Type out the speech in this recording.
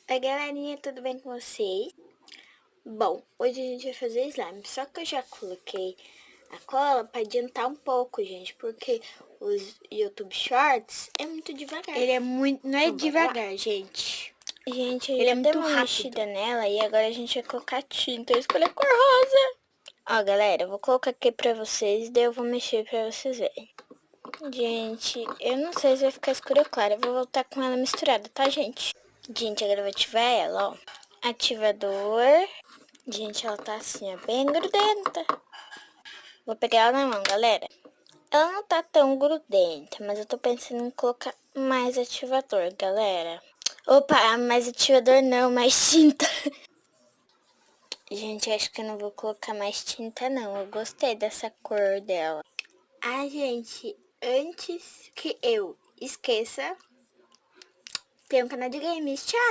Oi, galerinha, tudo bem com vocês? Bom, hoje a gente vai fazer slime, só que eu já coloquei a cola para adiantar um pouco, gente, porque os YouTube Shorts é muito devagar. Ele é muito, não é Então, bora lá. devagar, gente. Gente, eu Ele já é dei muito uma rápido. mexida nela e agora a gente vai colocar tinta. Eu escolhi a cor rosa. Ó, galera, eu vou colocar aqui pra vocês, daí eu vou mexer pra vocês verem. Gente, eu não sei se vai ficar escura ou clara, eu vou voltar com ela misturada, tá, gente? Gente, agora eu vou ativar ela, ó. Ativador. Gente, ela tá assim, ó, bem grudenta. Vou pegar ela na mão, galera. Ela não tá tão grudenta, mas eu tô pensando em colocar mais ativador, galera. Opa, mais ativador não, mais tinta. Gente, acho que eu não vou colocar mais tinta, não. Eu gostei dessa cor dela. Ah, gente, antes que eu esqueça, tem um canal de games. Tchau!